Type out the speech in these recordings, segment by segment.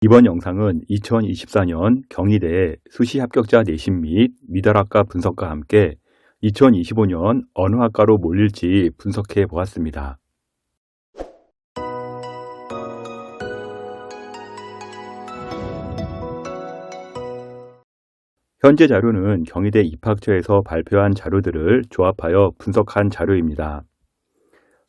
이번 영상은 2024년 경희대 수시 합격자 내신 및 미달학과 분석과 함께 2025년 어느 학과로 몰릴지 분석해 보았습니다. 현재 자료는 경희대 입학처에서 발표한 자료들을 조합하여 분석한 자료입니다.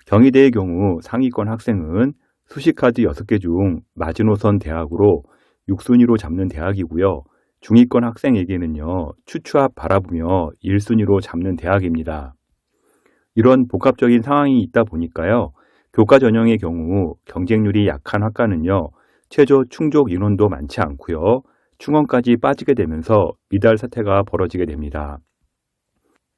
경희대의 경우 상위권 학생은 수시카드 6개 중 마지노선 대학으로 6순위로 잡는 대학이고요. 중위권 학생에게는요, 추추앞 바라보며 1순위로 잡는 대학입니다. 이런 복합적인 상황이 있다 보니까요, 교과 전형의 경우 경쟁률이 약한 학과는요, 최저 충족 인원도 많지 않고요, 충원까지 빠지게 되면서 미달 사태가 벌어지게 됩니다.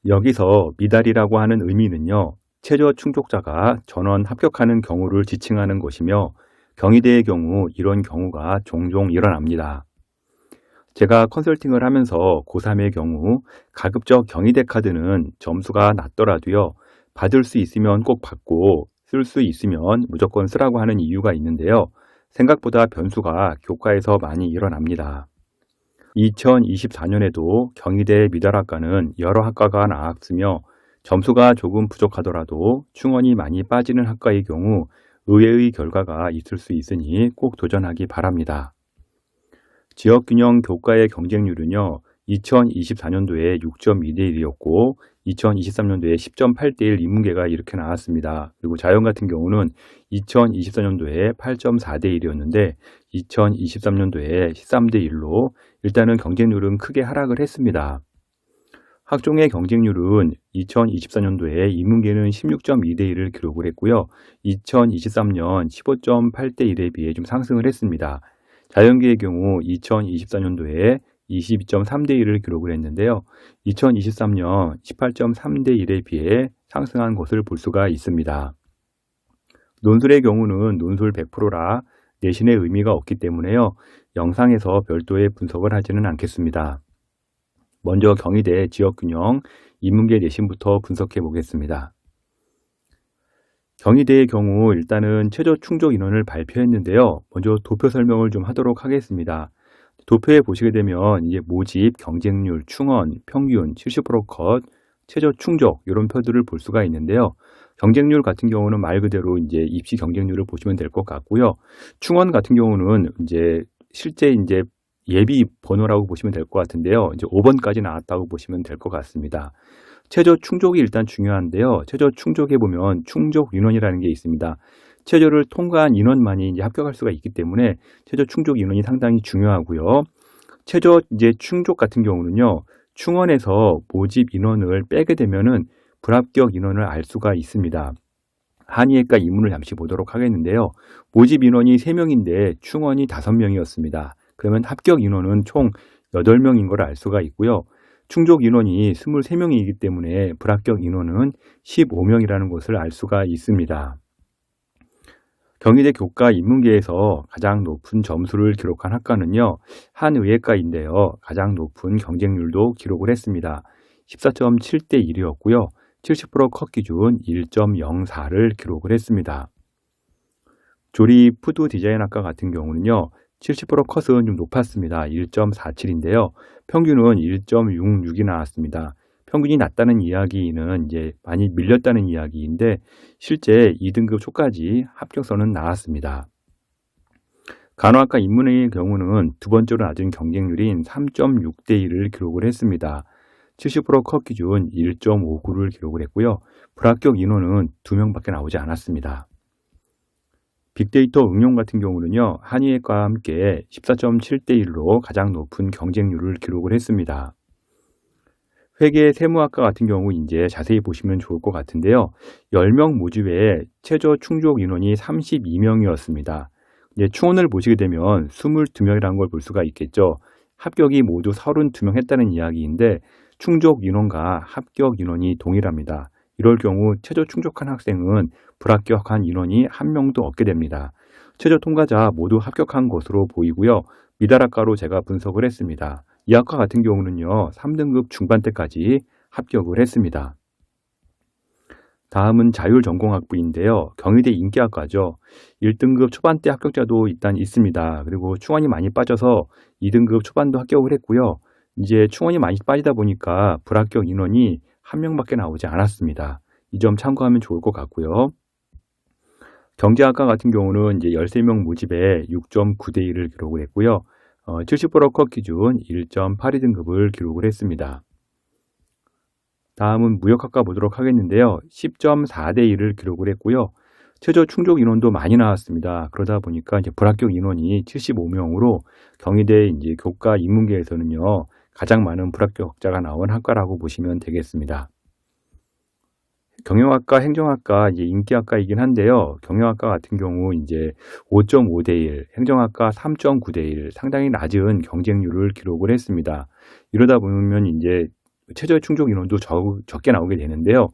여기서 미달이라고 하는 의미는요, 최저 충족자가 전원 합격하는 경우를 지칭하는 것이며 경희대의 경우 이런 경우가 종종 일어납니다. 제가 컨설팅을 하면서 고3의 경우 가급적 경희대 카드는 점수가 낮더라도요, 받을 수 있으면 꼭 받고 쓸 수 있으면 무조건 쓰라고 하는 이유가 있는데요. 생각보다 변수가 교과에서 많이 일어납니다. 2024년에도 경희대 미달학과는 여러 학과가 나왔으며 점수가 조금 부족하더라도 충원이 많이 빠지는 학과의 경우 의외의 결과가 있을 수 있으니 꼭 도전하기 바랍니다. 지역균형 교과의 경쟁률은요, 2024년도에 6.2대 1이었고 2023년도에 10.8대 1 인문계가 이렇게 나왔습니다. 그리고 자연 같은 경우는 2024년도에 8.4대 1이었는데 2023년도에 13대 1로 일단은 경쟁률은 크게 하락을 했습니다. 학종의 경쟁률은 2024년도에 인문계는 16.2대 1을 기록을 했고요. 2023년 15.8대 1에 비해 좀 상승을 했습니다. 자연계의 경우 2024년도에 22.3대 1을 기록을 했는데요. 2023년 18.3대 1에 비해 상승한 것을 볼 수가 있습니다. 논술의 경우는 논술 100%라 내신의 의미가 없기 때문에요. 영상에서 별도의 분석을 하지는 않겠습니다. 먼저 경희대 지역균형 인문계 내신부터 분석해 보겠습니다. 경희대의 경우 일단은 최저 충족 인원을 발표했는데요. 먼저 도표 설명을 좀 하도록 하겠습니다. 도표에 보시게 되면 이제 모집, 경쟁률, 충원, 평균, 70% 컷, 최저 충족 이런 표들을 볼 수가 있는데요. 경쟁률 같은 경우는 말 그대로 이제 입시 경쟁률을 보시면 될 것 같고요. 충원 같은 경우는 이제 실제 이제 예비 번호라고 보시면 될 것 같은데요. 이제 5번까지 나왔다고 보시면 될 것 같습니다. 최저 충족이 일단 중요한데요. 최저 충족해 보면 충족 인원이라는 게 있습니다. 최저를 통과한 인원만이 이제 합격할 수가 있기 때문에 최저 충족 인원이 상당히 중요하고요. 최저 이제 충족 같은 경우는요. 충원에서 모집 인원을 빼게 되면은 불합격 인원을 알 수가 있습니다. 한의학과 인문을 잠시 보도록 하겠는데요. 모집 인원이 3명인데 충원이 5명이었습니다. 그러면 합격 인원은 총 8명인 걸 알 수가 있고요. 충족 인원이 23명이기 때문에 불합격 인원은 15명이라는 것을 알 수가 있습니다. 경희대 교과 인문계에서 가장 높은 점수를 기록한 학과는요, 한의학과인데요. 가장 높은 경쟁률도 기록을 했습니다. 14.7대 1이었고요. 70%컷 기준 1.04를 기록을 했습니다. 조립 푸드 디자인학과 같은 경우는요, 70% 컷은 좀 높았습니다. 1.47인데요. 평균은 1.66이 나왔습니다. 평균이 낮다는 이야기는 이제 많이 밀렸다는 이야기인데 실제 2등급 초까지 합격선은 나왔습니다. 간호학과 인문의 경우는 두 번째로 낮은 경쟁률인 3.6대 1을 기록을 했습니다. 70%컷 기준 1.59를 기록을 했고요. 불합격 인원은 2명밖에 나오지 않았습니다. 빅데이터 응용 같은 경우는요, 한의학과와 함께 14.7대 1로 가장 높은 경쟁률을 기록을 했습니다. 회계 세무학과 같은 경우 이제 자세히 보시면 좋을 것 같은데요. 10명 모집에 최저 충족 인원이 32명이었습니다. 이제 충원을 보시게 되면 22명이라는 걸 볼 수가 있겠죠. 합격이 모두 32명 했다는 이야기인데 충족 인원과 합격 인원이 동일합니다. 이럴 경우 최저 충족한 학생은 불합격한 인원이 1명도 없게 됩니다. 최저 통과자 모두 합격한 것으로 보이고요. 미달학과로 제가 분석을 했습니다. 이 학과 같은 경우는요, 3등급 중반대까지 합격을 했습니다. 다음은 자율전공학부인데요. 경희대 인기학과죠. 1등급 초반대 합격자도 일단 있습니다. 그리고 충원이 많이 빠져서 2등급 초반도 합격을 했고요. 이제 충원이 많이 빠지다 보니까 불합격 인원이 한 명밖에 나오지 않았습니다. 이 점 참고하면 좋을 것 같고요. 경제학과 같은 경우는 이제 13명 모집에 6.9대 1을 기록을 했고요. 70% 컷 기준 1.82등급을 기록을 했습니다. 다음은 무역학과 보도록 하겠는데요. 10.4대 1을 기록을 했고요. 최저 충족 인원도 많이 나왔습니다. 그러다 보니까 이제 불합격 인원이 75명으로 경희대 이제 교과 인문계에서는요, 가장 많은 불합격자가 나온 학과라고 보시면 되겠습니다. 경영학과, 행정학과 이제 인기학과이긴 한데요. 경영학과 같은 경우 이제 5.5대 1, 행정학과 3.9대 1, 상당히 낮은 경쟁률을 기록을 했습니다. 이러다 보면 이제 최저 충족 인원도 적게 나오게 되는데요.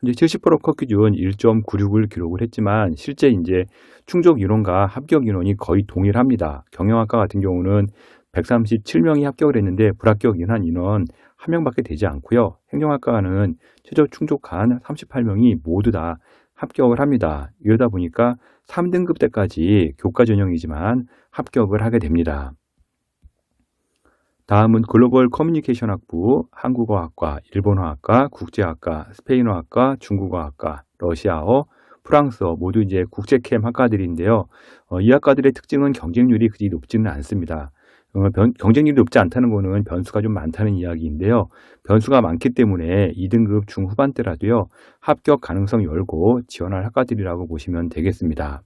이제 70% 컷 기준 1.96을 기록을 했지만 실제 이제 충족 인원과 합격 인원이 거의 동일합니다. 경영학과 같은 경우는 137명이 합격을 했는데 불합격 인원 한 명밖에 되지 않고요. 행정학과는 최저 충족한 38명이 모두 다 합격을 합니다. 이러다 보니까 3등급 때까지 교과 전형이지만 합격을 하게 됩니다. 다음은 글로벌 커뮤니케이션 학부, 한국어학과, 일본어학과, 국제학과, 스페인어학과, 중국어학과, 러시아어, 프랑스어 모두 이제 국제캠 학과들인데요. 이 학과들의 특징은 경쟁률이 그리 높지는 않습니다. 경쟁률이 높지 않다는 것은 변수가 좀 많다는 이야기인데요. 변수가 많기 때문에 2등급 중후반대라도요, 합격 가능성 열고 지원할 학과들이라고 보시면 되겠습니다.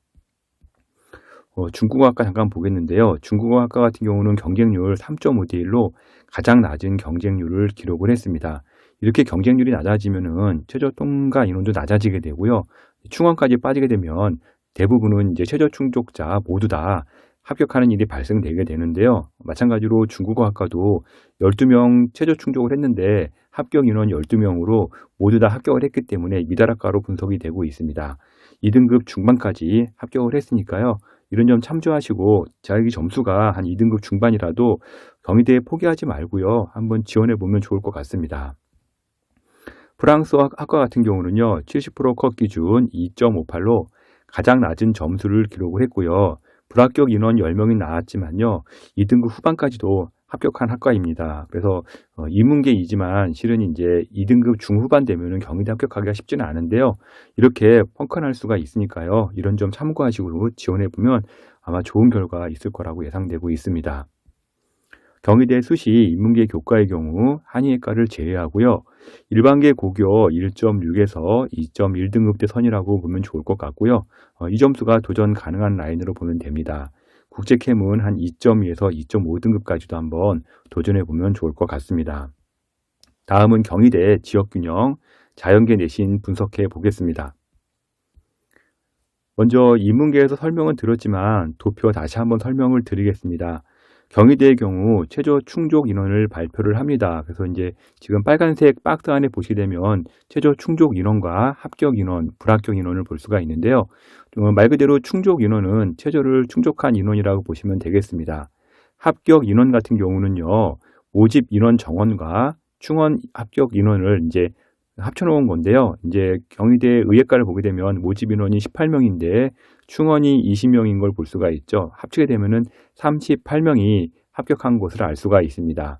중국어학과 잠깐 보겠는데요. 중국어학과 같은 경우는 경쟁률 3.5대 1로 가장 낮은 경쟁률을 기록을 했습니다. 이렇게 경쟁률이 낮아지면은 최저 통과 인원도 낮아지게 되고요. 충원까지 빠지게 되면 대부분은 이제 최저 충족자 모두 다 합격하는 일이 발생되게 되는데요. 마찬가지로 중국어학과도 12명 최저 충족을 했는데 합격 인원 12명으로 모두 다 합격을 했기 때문에 미달학과로 분석이 되고 있습니다. 2등급 중반까지 합격을 했으니까요. 이런 점 참조하시고 자기 점수가 한 2등급 중반이라도 경희대에 포기하지 말고요. 한번 지원해 보면 좋을 것 같습니다. 프랑스 학과 같은 경우는요. 70% 컷 기준 2.58로 가장 낮은 점수를 기록을 했고요. 불합격 인원 10명이 나왔지만요. 2등급 후반까지도 합격한 학과입니다. 그래서 인문계이지만 실은 이제 2등급 중후반 되면은 경희대 합격하기가 쉽지는 않은데요. 이렇게 펑크날 수가 있으니까요. 이런 점 참고하시고 지원해 보면 아마 좋은 결과 있을 거라고 예상되고 있습니다. 경희대 수시 인문계 교과의 경우 한의학과를 제외하고요. 일반계 고교 1.6에서 2.1등급대 선이라고 보면 좋을 것 같고요. 이 점수가 도전 가능한 라인으로 보면 됩니다. 국제캠은 한 2.2에서 2.5등급까지도 한번 도전해 보면 좋을 것 같습니다. 다음은 경희대 지역균형 자연계 내신 분석해 보겠습니다. 먼저 인문계에서 설명은 들었지만 도표 다시 한번 설명을 드리겠습니다. 경희대의 경우 최저 충족 인원을 발표를 합니다. 그래서 이제 지금 빨간색 박스 안에 보시게 되면 최저 충족 인원과 합격 인원, 불합격 인원을 볼 수가 있는데요. 말 그대로 충족 인원은 최저를 충족한 인원이라고 보시면 되겠습니다. 합격 인원 같은 경우는요, 모집 인원 정원과 충원 합격 인원을 이제 합쳐놓은 건데요. 이제 경희대 의예과를 보게 되면 모집 인원이 18명인데 충원이 20명인 걸 볼 수가 있죠. 합치게 되면은 38명이 합격한 것을 알 수가 있습니다.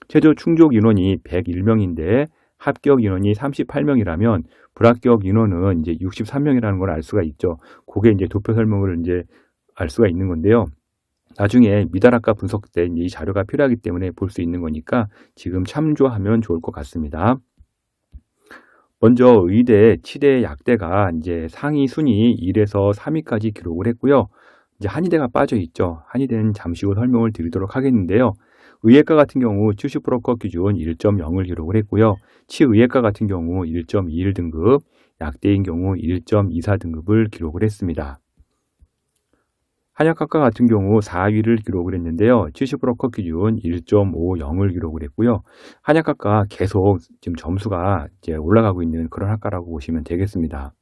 최저 충족 인원이 101명인데 합격 인원이 38명이라면 불합격 인원은 이제 63명이라는 걸 알 수가 있죠. 그게 이제 도표 설명을 이제 알 수가 있는 건데요. 나중에 미달학과 분석 때 이 자료가 필요하기 때문에 볼 수 있는 거니까 지금 참조하면 좋을 것 같습니다. 먼저 의대, 치대, 약대가 이제 상위 순위 1에서 3위까지 기록을 했고요. 이제 한의대가 빠져 있죠. 한의대는 잠시 후 설명을 드리도록 하겠는데요. 의예과 같은 경우 70% 컷 기준 1.0을 기록을 했고요. 치의예과 같은 경우 1.21등급, 약대인 경우 1.24등급을 기록을 했습니다. 한약학과 같은 경우 4위를 기록을 했는데요. 70% 컷 기준 1.50을 기록을 했고요. 한약학과 계속 지금 점수가 이제 올라가고 있는 그런 학과라고 보시면 되겠습니다.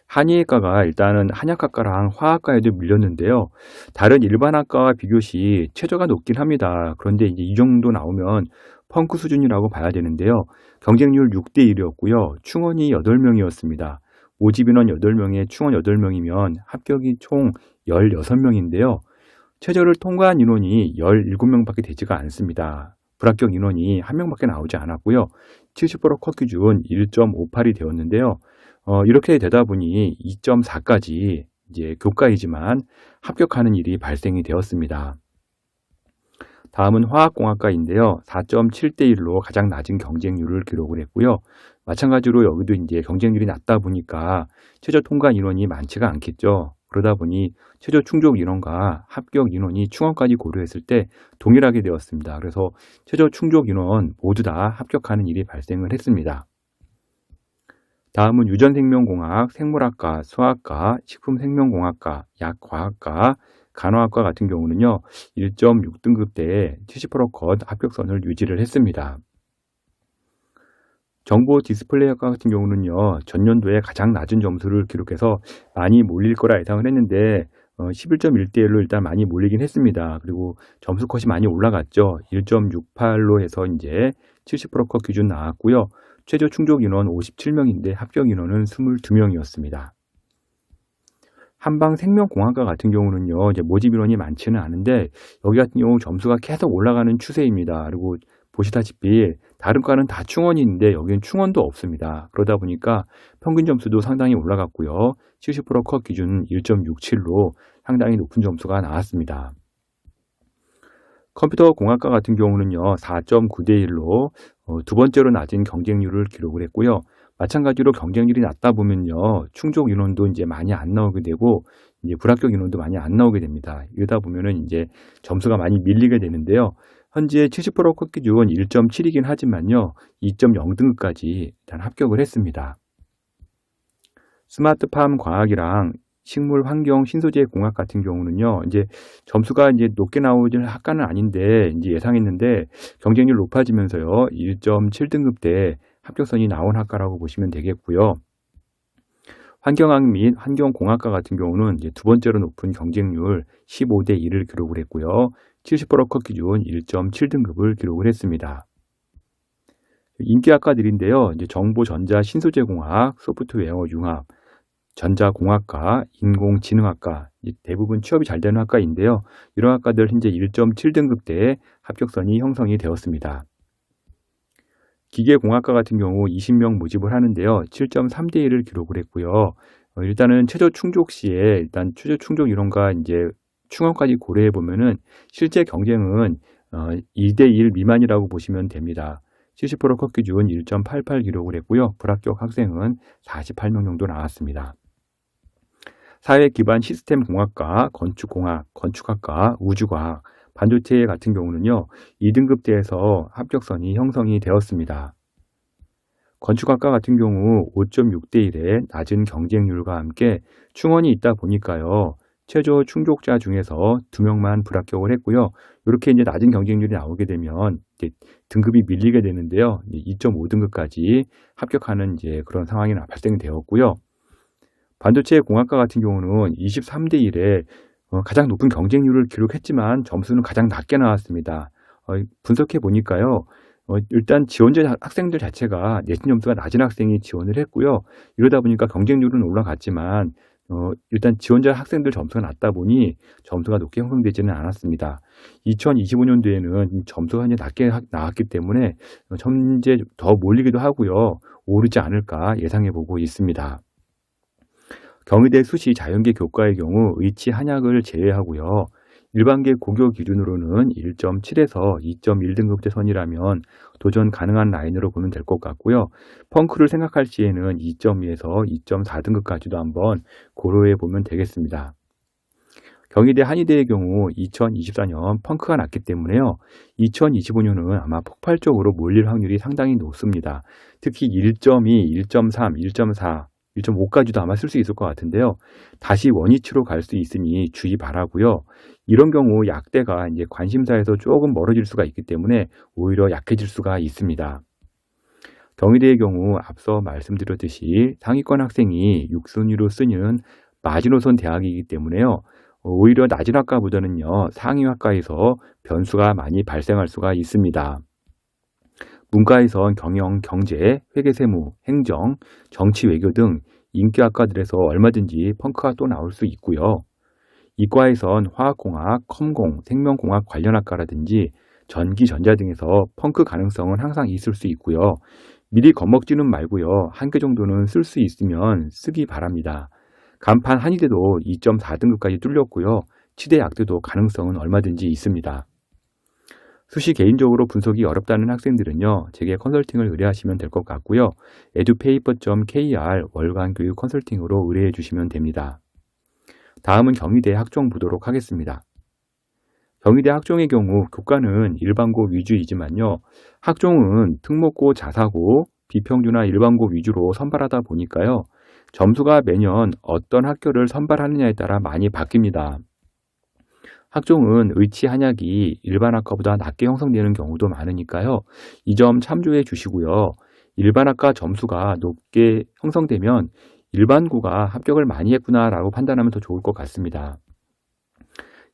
한의학과가 일단은 한약학과랑 화학과에도 밀렸는데요. 다른 일반 학과와 비교시 최저가 높긴 합니다. 그런데 이제 이 정도 나오면 펑크 수준이라고 봐야 되는데요. 경쟁률 6대 1이었고요. 충원이 8명이었습니다. 모집 인원 8명에 충원 8명이면 합격이 총 16명인데요. 최저를 통과한 인원이 17명밖에 되지가 않습니다. 불합격 인원이 1명밖에 나오지 않았고요. 70%컷 기준 1.58이 되었는데요. 이렇게 되다 보니 2.4까지 이제 교과이지만 합격하는 일이 발생이 되었습니다. 다음은 화학공학과인데요. 4.7대 1로 가장 낮은 경쟁률을 기록을 했고요. 마찬가지로 여기도 이제 경쟁률이 낮다 보니까 최저 통과 인원이 많지가 않겠죠. 그러다 보니 최저 충족 인원과 합격 인원이 충원까지 고려했을 때 동일하게 되었습니다. 그래서 최저 충족 인원 모두 다 합격하는 일이 발생을 했습니다. 다음은 유전생명공학, 생물학과, 수학과, 식품생명공학과, 약과학과, 간호학과 같은 경우는요. 1.6등급 대에 70%컷 합격선을 유지를 했습니다. 정보 디스플레이 학과 같은 경우는요. 전년도에 가장 낮은 점수를 기록해서 많이 몰릴 거라 예상을 했는데 11.1대 1로 일단 많이 몰리긴 했습니다. 그리고 점수 컷이 많이 올라갔죠. 1.68로 해서 이제 70%컷 기준 나왔고요. 최저 충족 인원 57명인데 합격 인원은 22명이었습니다. 한방생명공학과 같은 경우는요, 이제 모집 인원이 많지는 않은데 여기 같은 경우 점수가 계속 올라가는 추세입니다. 그리고 보시다시피 다른 과는 다 충원이 있는데 여기는 충원도 없습니다. 그러다 보니까 평균 점수도 상당히 올라갔고요. 70%컷 기준 1.67로 상당히 높은 점수가 나왔습니다. 컴퓨터 공학과 같은 경우는요, 4.9대 1로 두 번째로 낮은 경쟁률을 기록을 했고요. 마찬가지로 경쟁률이 낮다 보면요, 충족 인원도 이제 많이 안 나오게 되고, 이제 불합격 인원도 많이 안 나오게 됩니다. 이러다 보면은 이제 점수가 많이 밀리게 되는데요. 현재 70%컷 기준 1.7이긴 하지만요, 2.0등급까지 일단 합격을 했습니다. 스마트팜 과학이랑 식물 환경 신소재 공학 같은 경우는요, 이제 점수가 이제 높게 나오는 학과는 아닌데, 이제 예상했는데, 경쟁률 높아지면서요, 1.7등급 대 합격선이 나온 학과라고 보시면 되겠고요. 환경학 및 환경공학과 같은 경우는 이제 두 번째로 높은 경쟁률 15대 1을 기록을 했고요. 70%컷 기준 1.7등급을 기록을 했습니다. 인기학과들인데요, 이제 정보, 전자, 신소재공학, 소프트웨어, 융합, 전자공학과, 인공지능학과, 대부분 취업이 잘 되는 학과인데요. 이런 학과들 현재 1.7등급 대 합격선이 형성이 되었습니다. 기계공학과 같은 경우 20명 모집을 하는데요. 7.3대 1을 기록을 했고요. 일단은 최저 충족 시에 일단 최저 충족 인원과 이제 충원까지 고려해 보면은 실제 경쟁은 2대 1 미만이라고 보시면 됩니다. 70%컷 기준 1.88 기록을 했고요. 불합격 학생은 48명 정도 나왔습니다. 사회 기반 시스템 공학과, 건축공학, 건축학과, 우주과학, 반도체 같은 경우는요, 2등급대에서 합격선이 형성이 되었습니다. 건축학과 같은 경우 5.6대 1의 낮은 경쟁률과 함께 충원이 있다 보니까요, 최저 충족자 중에서 2명만 불합격을 했고요. 이렇게 이제 낮은 경쟁률이 나오게 되면 이제 등급이 밀리게 되는데요. 2.5등급까지 합격하는 이제 그런 상황이 발생되었고요. 반도체 공학과 같은 경우는 23대 1에 가장 높은 경쟁률을 기록했지만 점수는 가장 낮게 나왔습니다. 분석해 보니까요. 일단 지원자 학생들 자체가 내신 점수가 낮은 학생이 지원을 했고요. 이러다 보니까 경쟁률은 올라갔지만 일단 지원자 학생들 점수가 낮다 보니 점수가 높게 형성되지는 않았습니다. 2025년도에는 점수가 현재 낮게 나왔기 때문에 현재 더 몰리기도 하고요. 오르지 않을까 예상해 보고 있습니다. 경희대 수시 자연계 교과의 경우 의치 한약을 제외하고요. 일반계 고교 기준으로는 1.7에서 2.1등급대 선이라면 도전 가능한 라인으로 보면 될 것 같고요. 펑크를 생각할 시에는 2.2에서 2.4등급까지도 한번 고려해 보면 되겠습니다. 경희대 한의대의 경우 2024년 펑크가 났기 때문에요. 2025년은 아마 폭발적으로 몰릴 확률이 상당히 높습니다. 특히 1.2, 1.3, 1.4, 1.5까지도 아마 쓸 수 있을 것 같은데요. 다시 원위치로 갈 수 있으니 주의 바라고요. 이런 경우 약대가 이제 관심사에서 조금 멀어질 수가 있기 때문에 오히려 약해질 수가 있습니다. 경희대의 경우 앞서 말씀드렸듯이 상위권 학생이 6순위로 쓰는 마지노선 대학이기 때문에요. 오히려 낮은 학과보다는요, 상위 학과에서 변수가 많이 발생할 수가 있습니다. 문과에선 경영, 경제, 회계세무, 행정, 정치, 외교 등 인기 학과들에서 얼마든지 펑크가 또 나올 수 있고요. 이과에선 화학공학, 컴공, 생명공학 관련 학과라든지 전기, 전자 등에서 펑크 가능성은 항상 있을 수 있고요. 미리 겁먹지는 말고요. 한 개 정도는 쓸 수 있으면 쓰기 바랍니다. 간판 한의대도 2.4등급까지 뚫렸고요. 치대 약대도 가능성은 얼마든지 있습니다. 수시 개인적으로 분석이 어렵다는 학생들은요, 제게 컨설팅을 의뢰하시면 될 것 같고요. edupaper.kr 월간 교육 컨설팅으로 의뢰해 주시면 됩니다. 다음은 경희대 학종 보도록 하겠습니다. 경희대 학종의 경우 교과는 일반고 위주이지만요, 학종은 특목고, 자사고, 비평준화 일반고 위주로 선발하다 보니까요, 점수가 매년 어떤 학교를 선발하느냐에 따라 많이 바뀝니다. 학종은 의치 한약이 일반 학과보다 낮게 형성되는 경우도 많으니까요. 이 점 참조해 주시고요. 일반 학과 점수가 높게 형성되면 일반고가 합격을 많이 했구나라고 판단하면 더 좋을 것 같습니다.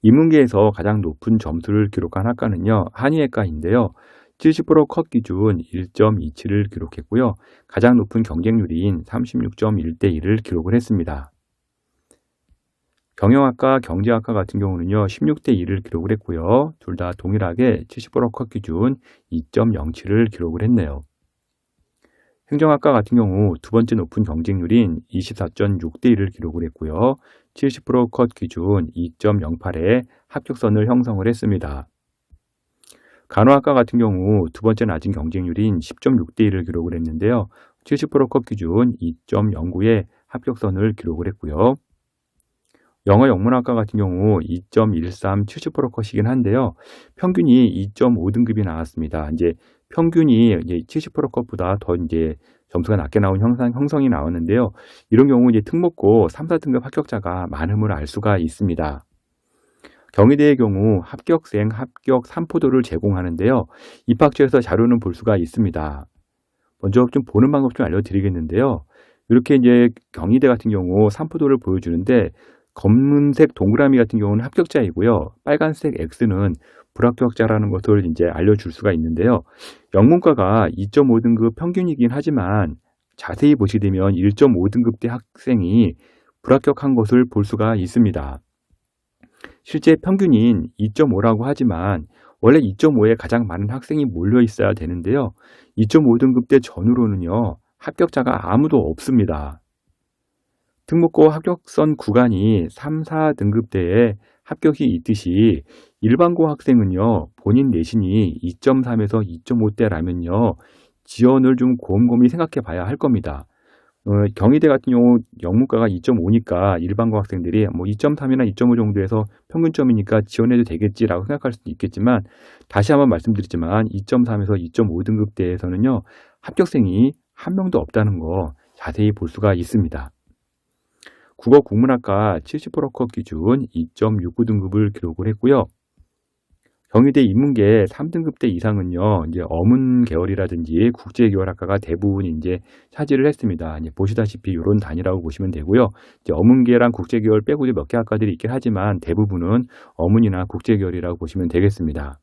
인문계에서 가장 높은 점수를 기록한 학과는요, 한의학과인데요. 70% 컷 기준 1.27을 기록했고요. 가장 높은 경쟁률인 36.1대 1을 기록을 했습니다. 경영학과, 경제학과 같은 경우는요, 16대 2를 기록을 했고요. 둘 다 동일하게 70% 컷 기준 2.07을 기록을 했네요. 행정학과 같은 경우 두 번째 높은 경쟁률인 24.6대 1을 기록을 했고요. 70% 컷 기준 2.08의 합격선을 형성을 했습니다. 간호학과 같은 경우 두 번째 낮은 경쟁률인 10.6대 1을 기록을 했는데요. 70% 컷 기준 2.09의 합격선을 기록을 했고요. 영어 영문학과 같은 경우 2.13 70% 컷이긴 한데요. 평균이 2.5등급이 나왔습니다. 이제 평균이 이제 70% 컷보다 더 이제 점수가 낮게 나온 형성이 나왔는데요. 이런 경우 이제 특목고 3, 4등급 합격자가 많음을 알 수가 있습니다. 경희대의 경우 합격생 합격 3포도를 제공하는데요. 입학처에서 자료는 볼 수가 있습니다. 먼저 좀 보는 방법 좀 알려드리겠는데요. 이렇게 이제 경희대 같은 경우 3포도를 보여주는데 검은색 동그라미 같은 경우는 합격자이고요. 빨간색 X는 불합격자라는 것을 이제 알려줄 수가 있는데요. 영문과가 2.5등급 평균이긴 하지만 자세히 보시게 되면 1.5등급대 학생이 불합격한 것을 볼 수가 있습니다. 실제 평균인 2.5라고 하지만 원래 2.5에 가장 많은 학생이 몰려 있어야 되는데요. 2.5등급대 전후로는요, 합격자가 아무도 없습니다. 특목고 합격선 구간이 3, 4등급대에 합격이 있듯이 일반고 학생은요, 본인 내신이 2.3에서 2.5대라면요, 지원을 좀 곰곰이 생각해 봐야 할 겁니다. 경희대 같은 경우 영문과가 2.5니까 일반고 학생들이 뭐 2.3이나 2.5 정도에서 평균점이니까 지원해도 되겠지라고 생각할 수도 있겠지만, 다시 한번 말씀드리지만 2.3에서 2.5등급대에서는요, 합격생이 한 명도 없다는 거 자세히 볼 수가 있습니다. 국어 국문학과 70% 컷 기준 2.69등급을 기록을 했고요. 경희대 인문계 3등급대 이상은요, 이제 어문 계열이라든지 국제 계열학과가 대부분 이제 차지를 했습니다. 이제 보시다시피 이런 단위라고 보시면 되고요. 이제 어문계랑 국제 계열 빼고 몇 개 학과들이 있긴 하지만 대부분은 어문이나 국제 계열이라고 보시면 되겠습니다.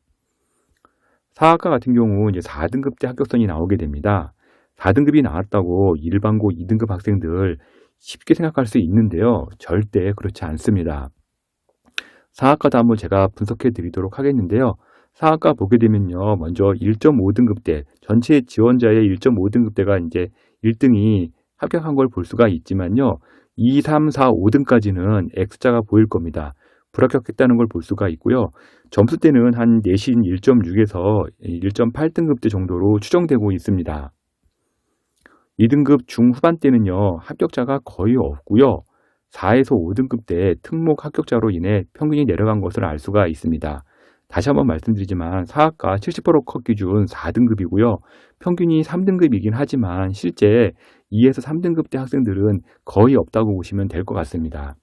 사학과 같은 경우 이제 4등급대 합격선이 나오게 됩니다. 4등급이 나왔다고 일반고 2등급 학생들 쉽게 생각할 수 있는데요. 절대 그렇지 않습니다. 사학과도 한번 제가 분석해 드리도록 하겠는데요. 사학과 보게 되면요. 먼저 1.5등급대, 전체 지원자의 1.5등급대가 이제 1등이 합격한 걸 볼 수가 있지만요. 2, 3, 4, 5등까지는 X자가 보일 겁니다. 불합격했다는 걸 볼 수가 있고요. 점수대는 한 내신 1.6에서 1.8등급대 정도로 추정되고 있습니다. 2등급 중후반대는요, 합격자가 거의 없고요. 4에서 5등급 때 특목 합격자로 인해 평균이 내려간 것을 알 수가 있습니다. 다시 한번 말씀드리지만 사학과 70% 컷 기준 4등급이고요. 평균이 3등급이긴 하지만 실제 2에서 3등급 대 학생들은 거의 없다고 보시면 될 것 같습니다.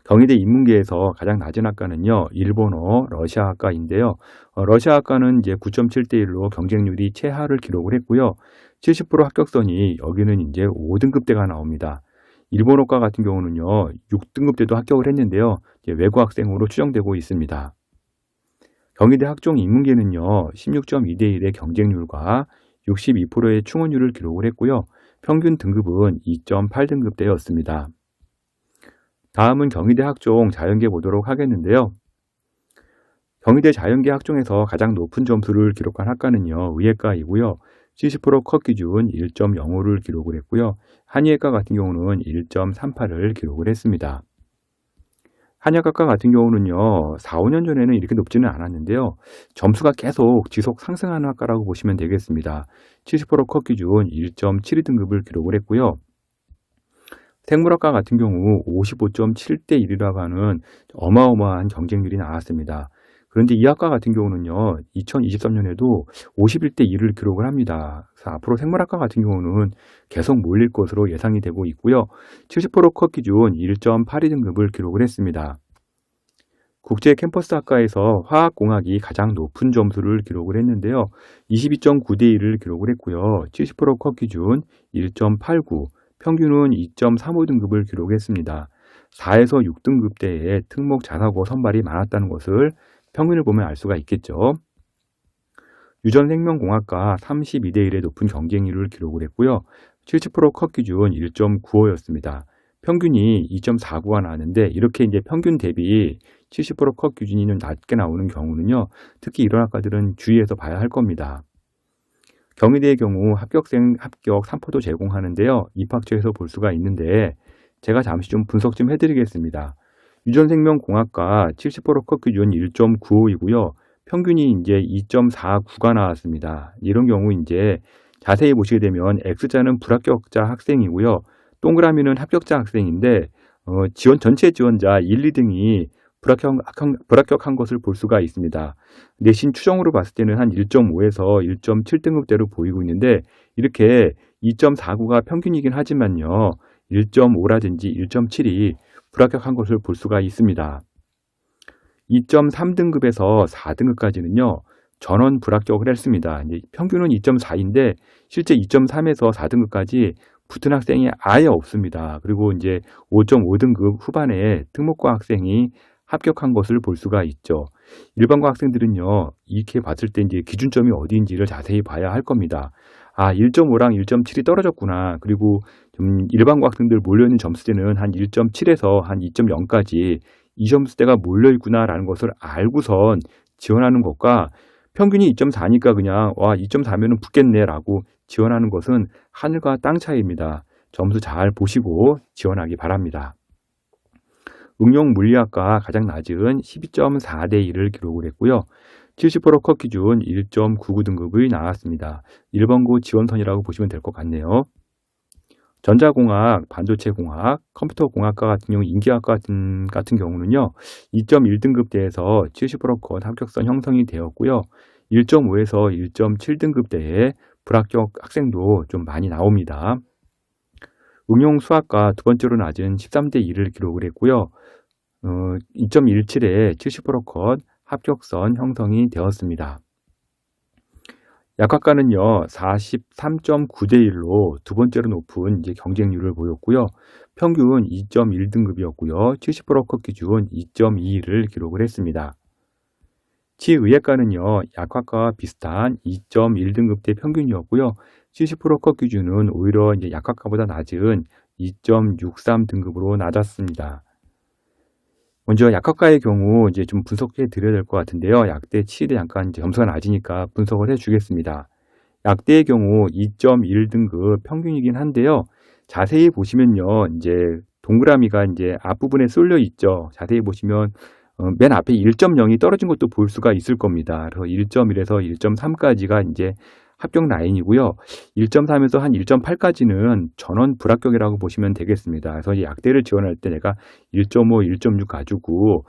경희대 인문계에서 가장 낮은 학과는요, 일본어, 러시아 학과인데요. 러시아 학과는 이제 9.7대 1로 경쟁률이 최하를 기록을 했고요. 70% 합격선이 여기는 이제 5등급대가 나옵니다. 일본어과 같은 경우는요, 6등급대도 합격을 했는데요. 이제 외국 학생으로 추정되고 있습니다. 경희대 학종 인문계는요, 16.2대 1의 경쟁률과 62%의 충원율을 기록을 했고요. 평균 등급은 2.8등급대였습니다. 다음은 경희대 학종 자연계 보도록 하겠는데요. 경희대 자연계 학종에서 가장 높은 점수를 기록한 학과는요, 의예과이고요. 70% 컷 기준 1.05를 기록을 했고요. 한의예과 같은 경우는 1.38을 기록을 했습니다. 한의학과 같은 경우는요, 4, 5년 전에는 이렇게 높지는 않았는데요. 점수가 계속 지속 상승하는 학과라고 보시면 되겠습니다. 70%컷 기준 1.72등급을 기록을 했고요. 생물학과 같은 경우 55.7대 1이라고 하는 어마어마한 경쟁률이 나왔습니다. 그런데 이 학과 같은 경우는요, 2023년에도 51대 1을 기록을 합니다. 그래서 앞으로 생물학과 같은 경우는 계속 몰릴 것으로 예상이 되고 있고요. 70% 컷 기준 1.82등급을 기록을 했습니다. 국제 캠퍼스 학과에서 화학공학이 가장 높은 점수를 기록을 했는데요. 22.9대 1을 기록을 했고요. 70%컷 기준 1.89, 평균은 2.35등급을 기록했습니다. 4에서 6등급대에 특목 자사고 선발이 많았다는 것을 평균을 보면 알 수가 있겠죠. 유전생명공학과 32대 1의 높은 경쟁률을 기록을 했고요. 70%컷 기준 1.95였습니다. 평균이 2.49가 나왔는데 이렇게 이제 평균 대비 70%컷 기준이 낮게 나오는 경우는요. 특히 이런 학과들은 주의해서 봐야 할 겁니다. 경희대의 경우 합격생 합격 3포도 제공하는데요. 입학처에서 볼 수가 있는데 제가 잠시 좀 분석 좀 해드리겠습니다. 유전생명공학과 70%컷 기준 1.95이고요. 평균이 이제 2.49가 나왔습니다. 이런 경우 이제 자세히 보시게 되면 X자는 불합격자 학생이고요. 동그라미는 합격자 학생인데 전체 지원자 1, 2등이 불합격한 것을 볼 수가 있습니다. 내신 추정으로 봤을 때는 한 1.5에서 1.7등급대로 보이고 있는데 이렇게 2.49가 평균이긴 하지만요. 1.5라든지 1.7이 불합격한 것을 볼 수가 있습니다. 2.3등급에서 4등급까지는요. 전원 불합격을 했습니다. 이제 평균은 2.4인데 실제 2.3에서 4등급까지 붙은 학생이 아예 없습니다. 그리고 이제 5.5등급 후반에 특목고 학생이 합격한 것을 볼 수가 있죠. 일반고 학생들은요, 이렇게 봤을 때 이제 기준점이 어디인지를 자세히 봐야 할 겁니다. 아, 1.5랑 1.7이 떨어졌구나. 그리고 좀 일반고 학생들 몰려있는 점수대는 한 1.7에서 한 2.0까지 이 점수대가 몰려있구나라는 것을 알고선 지원하는 것과 평균이 2.4니까 그냥 2.4면은 붙겠네라고 지원하는 것은 하늘과 땅 차이입니다. 점수 잘 보시고 지원하기 바랍니다. 응용물리학과 가장 낮은 12.4대 1을 기록을 했고요. 70% 컷 기준 1.99등급이 나왔습니다. 1번고 지원선이라고 보시면 될 것 같네요. 전자공학, 반도체공학, 컴퓨터공학과 같은 경우 인기학과 같은 경우는요. 2.1등급대에서 70%컷 합격선 형성이 되었고요. 1.5에서 1.7등급대에 불합격 학생도 좀 많이 나옵니다. 응용수학과 두 번째로 낮은 13대 1을 기록을 했고요. 2.17에 70%컷 합격선 형성이 되었습니다. 약학과는요, 43.9대 1로 두 번째로 높은 이제 경쟁률을 보였고요. 평균 2.1등급이었고요. 70%컷 기준 2.21을 기록을 했습니다. 치의학과는요, 약학과와 비슷한 2.1등급대 평균이었고요. 70%컷 기준은 오히려 이제 약학과보다 낮은 2.63등급으로 낮았습니다. 먼저 약학과의 경우 이제 좀 분석해 드려야 될 것 같은데요. 약대, 치의대 잠깐 이제 점수가 낮으니까 분석을 해 주겠습니다. 약대의 경우 2.1등급 평균이긴 한데요. 자세히 보시면요. 이제 동그라미가 이제 앞부분에 쏠려 있죠. 자세히 보시면 맨 앞에 1.0이 떨어진 것도 볼 수가 있을 겁니다. 그래서 1.1에서 1.3까지가 이제 합격 라인이고요. 1.3에서 한 1.8까지는 전원 불합격이라고 보시면 되겠습니다. 그래서 이 약대를 지원할 때 내가 1.5, 1.6 가지고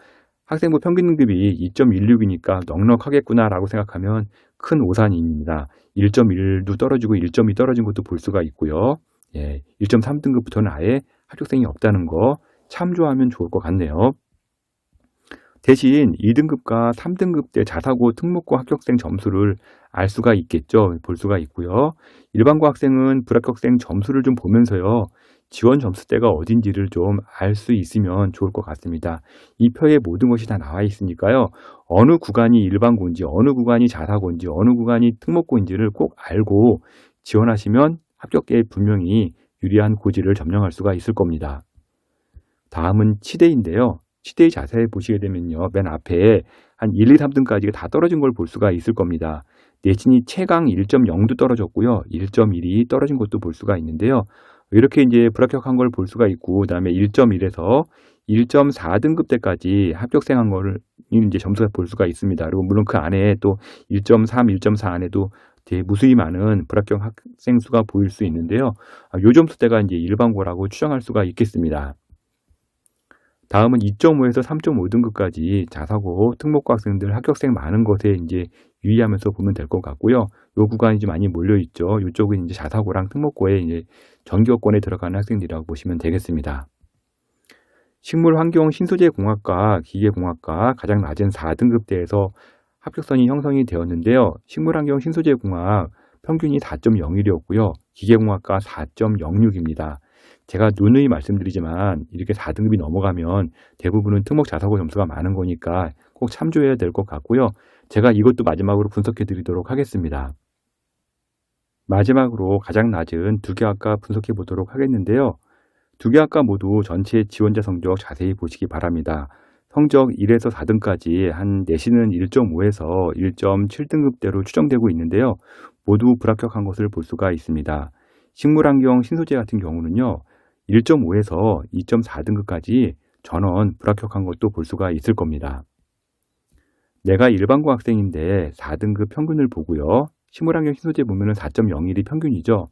학생부 평균 등급이 2.16이니까 넉넉하겠구나라고 생각하면 큰 오산입니다. 1.1도 떨어지고 1.2 떨어진 것도 볼 수가 있고요. 1.3등급부터는 아예 합격생이 없다는 거 참조하면 좋을 것 같네요. 대신 2등급과 3등급 때 자사고 특목고 합격생 점수를 알 수가 있겠죠. 볼 수가 있고요. 일반고 학생은 불합격생 점수를 좀 보면서요. 지원 점수대가 어딘지를 좀 알 수 있으면 좋을 것 같습니다. 이 표에 모든 것이 다 나와 있으니까요. 어느 구간이 일반고인지, 어느 구간이 자사고인지, 어느 구간이 특목고인지를 꼭 알고 지원하시면 합격계에 분명히 유리한 고지를 점령할 수가 있을 겁니다. 다음은 치대인데요. 치대의 자세히 보시게 되면요. 맨 앞에 한 1, 2, 3등까지 다 떨어진 걸 볼 수가 있을 겁니다. 내신이 최강 1.0도 떨어졌고요. 1.1이 떨어진 것도 볼 수가 있는데요. 이렇게 이제 불합격한 걸 볼 수가 있고, 그다음에 1.1에서 1.4등급 때까지 합격생한 거를 이제 점수가 볼 수가 있습니다. 그리고 물론 그 안에 또 1.3, 1.4 안에도 되게 무수히 많은 불합격 학생 수가 보일 수 있는데요. 요 점수대가 이제 일반고라고 추정할 수가 있겠습니다. 다음은 2.5에서 3.5등급까지 자사고 특목고 학생들 합격생 많은 것에 이제 유의하면서 보면 될 것 같고요. 요 구간이 좀 많이 몰려 있죠. 이쪽은 이제 자사고랑 특목고에 이제 전교권에 들어가는 학생들이라고 보시면 되겠습니다. 식물환경 신소재공학과, 기계공학과 가장 낮은 4등급대에서 합격선이 형성이 되었는데요. 식물환경 신소재공학 평균이 4.01이었고요. 기계공학과 4.06입니다. 제가 누누이 말씀드리지만 이렇게 4등급이 넘어가면 대부분은 특목 자사고 점수가 많은 거니까 꼭 참조해야 될 것 같고요. 제가 이것도 마지막으로 분석해 드리도록 하겠습니다. 마지막으로 가장 낮은 두 개 학과 분석해 보도록 하겠는데요. 두 개 학과 모두 전체 지원자 성적 자세히 보시기 바랍니다. 성적 1에서 4등까지 한 내신은 1.5에서 1.7등급대로 추정되고 있는데요. 모두 불합격한 것을 볼 수가 있습니다. 식물환경 신소재 같은 경우는요. 1.5에서 2.4등급까지 전원 불합격한 것도 볼 수가 있을 겁니다. 내가 일반고 학생인데 4등급 평균을 보고요. 식물환경 신소재 보면은 4.01이 평균이죠.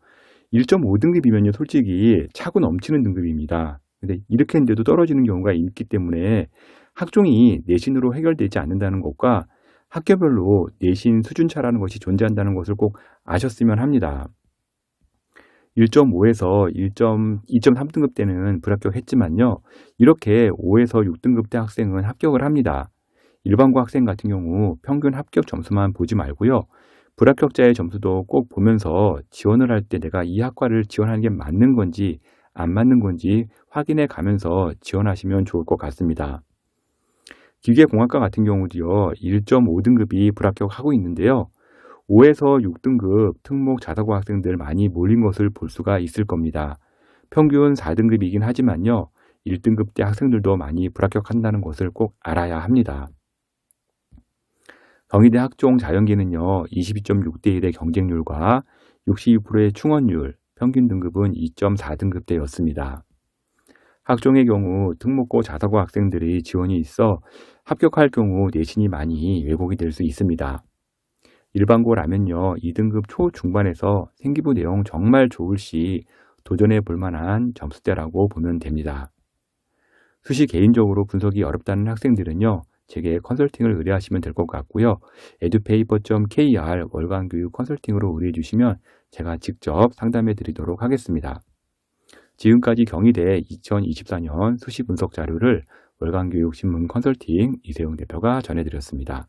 1.5등급이면요. 솔직히 차고 넘치는 등급입니다. 근데 이렇게 했는데도 떨어지는 경우가 있기 때문에 학종이 내신으로 해결되지 않는다는 것과 학교별로 내신 수준차라는 것이 존재한다는 것을 꼭 아셨으면 합니다. 1.5에서 2.3등급 때는 불합격했지만요. 이렇게 5에서 6등급 때 학생은 합격을 합니다. 일반고 학생 같은 경우 평균 합격 점수만 보지 말고요. 불합격자의 점수도 꼭 보면서 지원을 할 때 내가 이 학과를 지원하는 게 맞는 건지 안 맞는 건지 확인해 가면서 지원하시면 좋을 것 같습니다. 기계공학과 같은 경우도요. 1.5등급이 불합격하고 있는데요. 5에서 6등급 특목 자사고 학생들 많이 몰린 것을 볼 수가 있을 겁니다. 평균 4등급이긴 하지만요. 1등급 때 학생들도 많이 불합격한다는 것을 꼭 알아야 합니다. 경희대 학종 자연계는요. 22.6대 1의 경쟁률과 62%의 충원율, 평균 등급은 2.4등급대였습니다. 학종의 경우 특목고 자사고 학생들이 지원이 있어 합격할 경우 내신이 많이 왜곡이 될 수 있습니다. 일반고라면요. 2등급 초중반에서 생기부 내용 정말 좋을 시 도전해 볼 만한 점수대라고 보면 됩니다. 수시 개인적으로 분석이 어렵다는 학생들은요. 제게 컨설팅을 의뢰하시면 될 것 같고요. edupaper.kr 월간 교육 컨설팅으로 의뢰해 주시면 제가 직접 상담해 드리도록 하겠습니다. 지금까지 경희대 2024년 수시 분석 자료를 월간 교육 신문 컨설팅 이세용 대표가 전해드렸습니다.